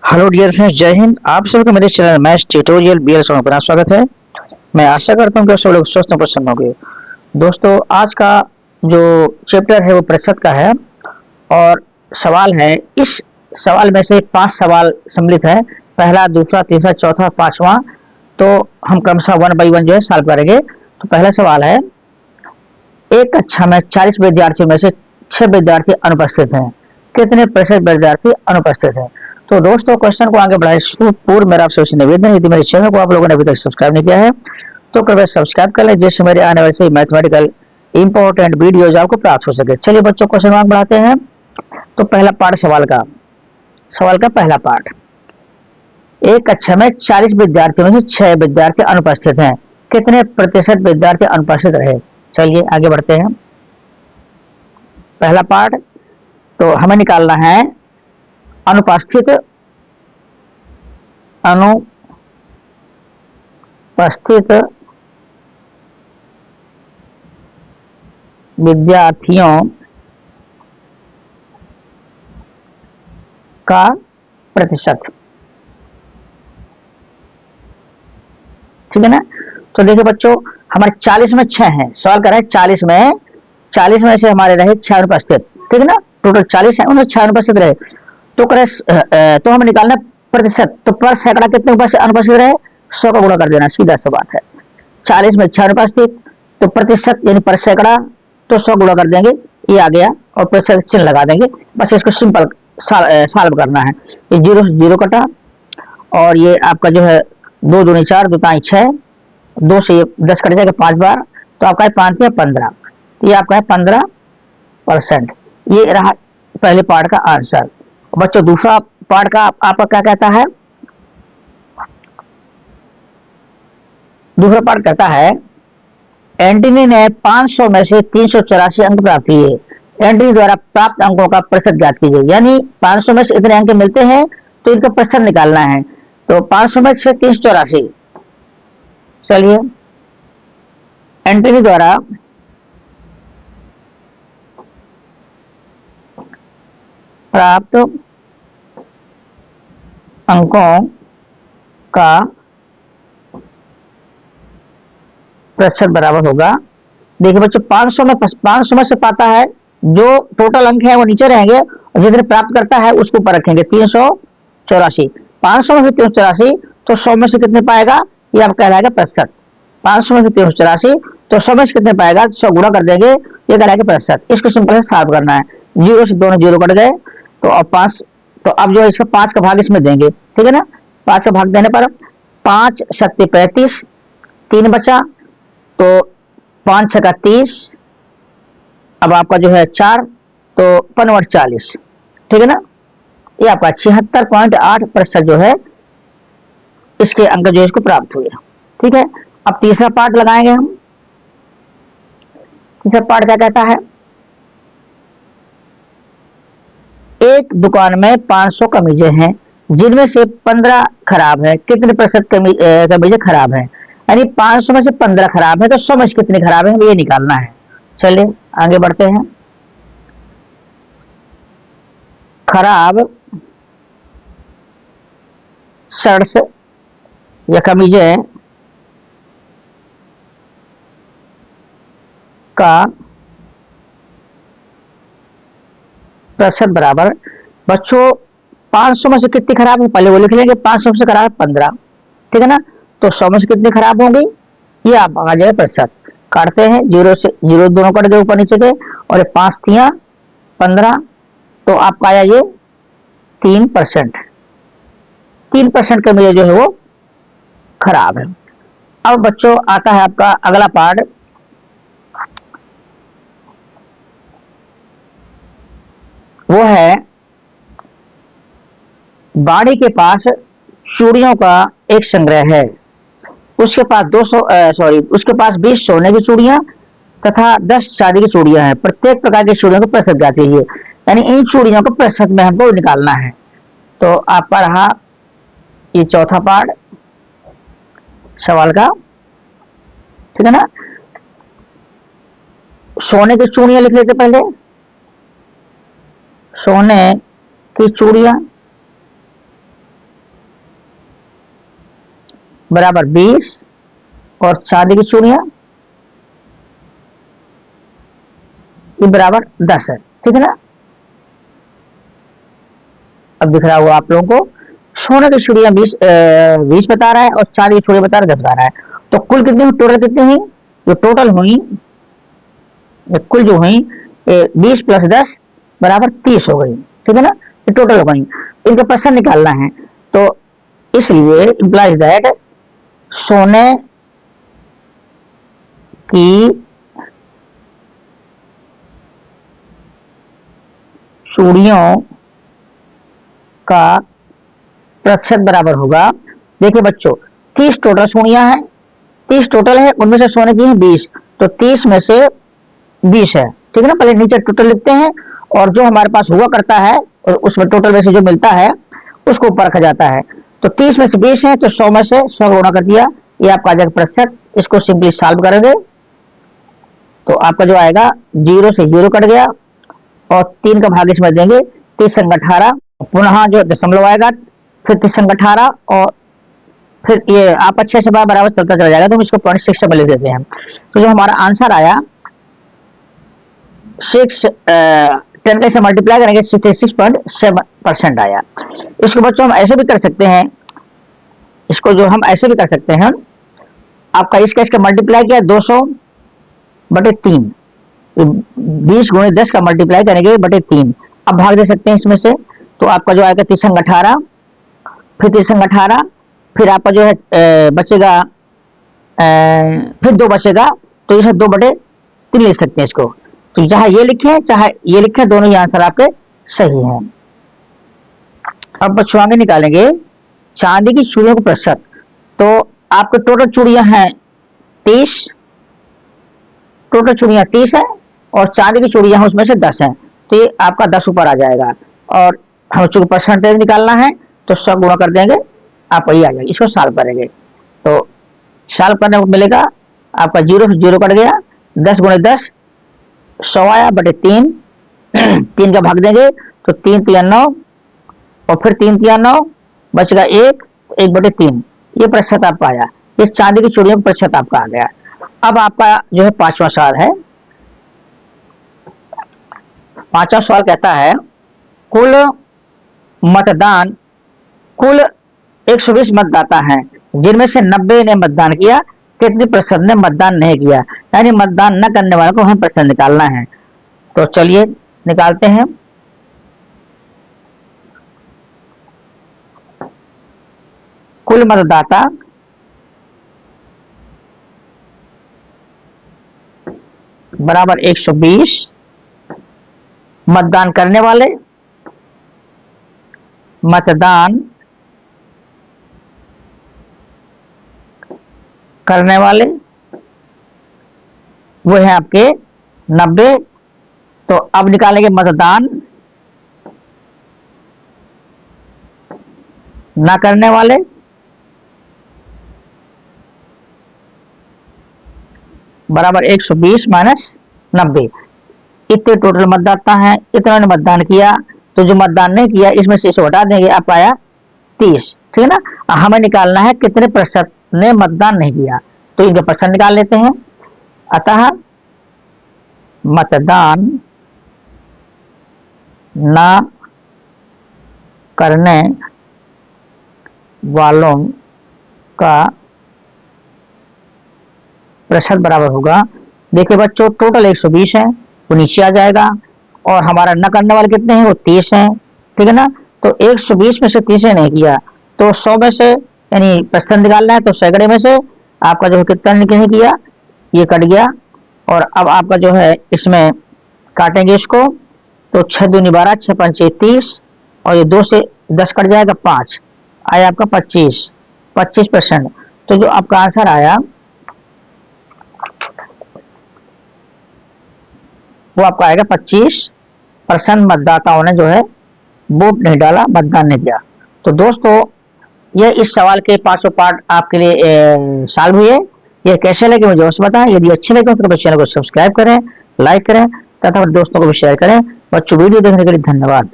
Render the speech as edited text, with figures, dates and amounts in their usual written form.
Hello dear friends, जय हिंद। आप सबका मेरे चैनल मैथ्स ट्यूटोरियल BL में अपना स्वागत है। मैं आशा करता हूँ कि आप सब लोग स्वस्थ और प्रसन्न होंगे। दोस्तों, आज का जो चैप्टर है वो प्रतिशत का है और सवाल है। इस सवाल में से 5 सवाल सम्मिलित है, पहला, दूसरा, तीसरा, चौथा, पांचवा। तो हम क्रमशः 1 बाई 1 जो है सॉल्व करेंगे। तो पहला सवाल है, एक कक्षा में 40 विद्यार्थियों में से 6 विद्यार्थी अनुपस्थित हैं, कितने प्रतिशत विद्यार्थी अनुपस्थित हैं? तो दोस्तों, क्वेश्चन को आगे बढ़ाने से पूर्व मेरा आप सबसे निवेदन है, यदि मेरे चैनल को आप लोगों ने अभी तक सब्सक्राइब नहीं किया है तो कृपया सब्सक्राइब कर लें, जिससे मेरे आने वाले मैथमेटिकल इंपॉर्टेंट वीडियोज आपको प्राप्त हो सके। चलिए बच्चों, क्वेश्चन आगे बढ़ाते हैं। तो पहला पार्ट सवाल का पहला पार्ट, एक कक्षा में 40 विद्यार्थियों में से 6 विद्यार्थी अनुपस्थित हैं, कितने प्रतिशत विद्यार्थी अनुपस्थित रहे? चलिए आगे बढ़ते हैं। पहला पार्ट, तो हमें निकालना है अनुपस्थित विद्यार्थियों का प्रतिशत। ठीक है ना? तो देखिए बच्चों, हमारे 40 में 6 हैं, सवाल कर रहे हैं 40 में से हमारे रहे 6 अनुपस्थित। ठीक है ना? टोटल 40 है, उनमें 6 अनुपस्थित रहे। तो तो हमें निकालना प्रतिशत। तो पर सैकड़ा कितने अनुपस्थित रहे? 100 का गुणा कर देना, सीधा सा बात है। 40 में 6 अनुपस्थित, तो प्रतिशत यानी पर सैकड़ा, तो 100 गुणा कर देंगे, ये आ गया, और प्रतिशत चिन्ह लगा देंगे। बस इसको सिंपल सॉल्व करना है। ये 0 से 0 कटा, और ये आपका जो है 2 दूनी 4, 2 ताई 6, 2 से 10 कट जाएगा 5 बार, तो आपका है 5 या 15। ये आपका है 15%। ये रहा पहले पार्ट का आंसर। बच्चों, दूसरा पार्ट का आपका क्या कहता है? दूसरा पार्ट कहता है, एंटनी ने 500 में से 384 अंक प्राप्त किए, एंटनी द्वारा प्राप्त अंकों का प्रतिशत ज्ञात कीजिए। यानी 500 में से इतने अंक मिलते हैं तो इनका प्रतिशत निकालना है। तो 500 में से 384, चलिए, एंटनी द्वारा प्राप्त अंकों का प्रतिशत बराबर होगा। देखिए बच्चों, 500 में से पाता है, जो टोटल अंक है वो नीचे रहेंगे, और जितने प्राप्त करता है उसको ऊपर रखेंगे। 384, 500 में से 384, तो 100 में से कितने पाएगा? ये आप कहलाएगा प्रतिशत। 500 में से 384, तो 100 में से कितने पाएगा? 100 गुणा कर देंगे, ये कहलाएगा प्रतिशत। इसको सिंपल से सॉल्व करना है। 0 से दोनों 0 कट गए, तो अब 5, तो अब जो है इसका 5 का भाग इसमें देंगे। ठीक है ना? 5 का भाग देने पर 5 सत्ते 35, 3 बचा, तो 5 छका 30, अब आपका जो है 4, तो 5 40। ठीक है ना? ये आपका 76.8% जो है इसके अंक जो है इसको प्राप्त हुए। ठीक है? अब तीसरा पार्ट लगाएंगे हम। तीसरा पार्ट क्या कहता है, एक दुकान में 500 कमीजें हैं, जिनमें से 15 खराब है, कितने प्रतिशत कमीजें खराब है? यानी 500 में से 15 खराब है, तो 100 में से कितने खराब है, ये निकालना है। चलिए आगे बढ़ते हैं। खराब शर्ट्स या कमीजें का प्रतिशत बराबर, बच्चों 500 में से कितनी खराब है पहले वो लिख लेंगे। 500 से खराब है 15। ठीक है ना? तो 100 में से कितनी खराब होंगी, ये आप आ जाए प्रतिशत। काटते हैं, 0 से 0 दोनों कट गए ऊपर नीचे के, और 5 तिया 15, तो आपका आया ये 3%। 3% कमीज जो है वो खराब है। अब बच्चों आता है आपका अगला पार्ट, वो है बाड़ी के पास चूड़ियों का एक संग्रह है। उसके पास 20 सोने की चूड़ियां तथा 10 चांदी की चूड़ियां हैं। प्रत्येक प्रकार की चूड़ियों का प्रतिशत ज्ञात कीजिए। यानी इन चूड़ियों का प्रतिशत में हमको निकालना है। तो आपका रहा ये चौथा पार्ट सवाल का। ठीक है ना? सोने की चूड़ियां लिख लेते पहले, सोने की चूड़ियां बराबर 20 और चांदी की चूड़ियां ये बराबर 10 है, ठीक है ना। अब दिख रहा होगा आप लोगों को, सोने की चूड़ियां 20 बता रहा है और चांदी की चूड़ियां बता रहा है। तो कुल कितनी हुई, टोटल कितनी हुई, जो टोटल हुई कुल जो हुई 20 + 10 बराबर 30 हो गई, ठीक है ना। ये टोटल हो गई, इनका परसेंट निकालना है। तो इसलिए इम्प्लाइज दैट सोने की चूड़ियों का प्रतिशत बराबर होगा, देखिए बच्चों 30 टोटल चूड़ियां हैं, 30 टोटल है, उनमें से सोने की है 20, तो 30 में से 20 है, ठीक है ना। पहले नीचे टोटल लिखते हैं और जो हमारे पास हुआ करता है और उसमें टोटल में से जो मिलता है उसको ऊपर रखा जाता है। तो 30 में से 20 है तो 100 में से 100 गुणा कर दिया, ये आपका आ जाएगा प्रतिशत। इसको सिंपली सॉल्व करेंगे तो आपका जो आएगा 0 से 0 कट गया और 3 का भाग इसमें देंगे, 30 संग 18, पुनः जो दशमलव आएगा फिर 30 संग 18 और फिर ये आप अच्छे से बराबर चलता चला जाएगा। तो हम इसको 0.6 से लिख देते हैं। तो जो हमारा आंसर आया 10 से मल्टीप्लाई करेंगे 66.7% आया। इसको बच्चों हम ऐसे भी कर सकते हैं, इसको जो हम ऐसे भी कर सकते हैं, आपका इसका मल्टीप्लाई किया 200/3, 20 × 10 का मल्टीप्लाई करेंगे बटे 3, अब भाग दे सकते हैं इसमें से। तो आपका जो आएगा 30 संग 18, फिर 30 संग 18, फिर आपका जो है बचेगा फिर 2 बचेगा, तो इसे 2/3 लिख सकते हैं इसको। तो चाहे ये लिखे चाहे ये लिखे, दोनों ही आंसर आपके सही हैं। अब बच्चों आगे निकालेंगे चांदी की चूड़ियों का प्रतिशत। तो आपके टोटल चूड़ियां हैं 30, टोटल चूड़ियां 30 है और चांदी की चूड़ियां उसमें से 10 है, तो ये आपका 10 ऊपर आ जाएगा। और हम चूंकि परसेंटेज निकालना है तो 100 गुणा कर देंगे, आपका ये आ जाएगा। इसको सॉल्व करेंगे तो सॉल्व करने को मिलेगा आपका 0 से 0 कट गया, 10 × 10 100 आया बटे 3, 3 का भाग देंगे तो 3 × 3 = 9 और फिर 3 × 3 = 9, बचेगा 1/3, ये प्रतिशत आपका आया। ये चांदी की चूड़ियों का प्रतिशत आपका आ गया। अब आपका जो है 5वां सवाल है। 5वां सवाल कहता है कुल 120 मतदाता हैं जिनमें से 90 ने मतदान किया, कितने प्रतिशत ने मतदान नहीं किया, यानी मतदान न करने वालों को हमें प्रतिशत निकालना है। तो चलिए निकालते हैं। कुल मतदाता बराबर 120, मतदान करने वाले वो है आपके 90। तो अब निकालेंगे मतदान ना करने वाले, बराबर 120 - 90। इतने टोटल मतदाता हैं, इतना ने मतदान किया, तो जो मतदान नहीं किया इसमें से इसे हटा देंगे, आप आया 30, ठीक है ना। हमें निकालना है कितने प्रतिशत ने मतदान नहीं किया, तो इनके प्रतिशत निकाल लेते हैं। अतः मतदान ना करने वालों का प्रतिशत बराबर होगा, देखिए बच्चों टोटल 120 है वो नीचे आ जाएगा और हमारा न करने वाले कितने हैं वो 30 हैं, ठीक है ना। तो 120 में से 30 ने नहीं किया तो 100 में से यानी प्रतिशत निकालना है, तो सैकड़े में से आपका जो है कितना नहीं किया ये कट गया। और अब आपका जो है इसमें काटेंगे इसको, तो 6 दूनी 12, 6 पंचे 30 और ये 2 से 10 कट जाएगा 5, आया आपका 25%। तो जो आपका आंसर आया वो आपका आएगा 25% मतदाताओं ने जो है वोट नहीं डाला, मतदान नहीं किया। तो दोस्तों ये इस सवाल के 5 पार्ट आपके लिए सॉल्व हुए। ये कैसे लगे मुझे अवश्य बताएं। यदि अच्छे लगे तो चैनल को सब्सक्राइब करें, लाइक करें तथा दोस्तों को भी शेयर करें। बच्चों वीडियो देखने के लिए धन्यवाद।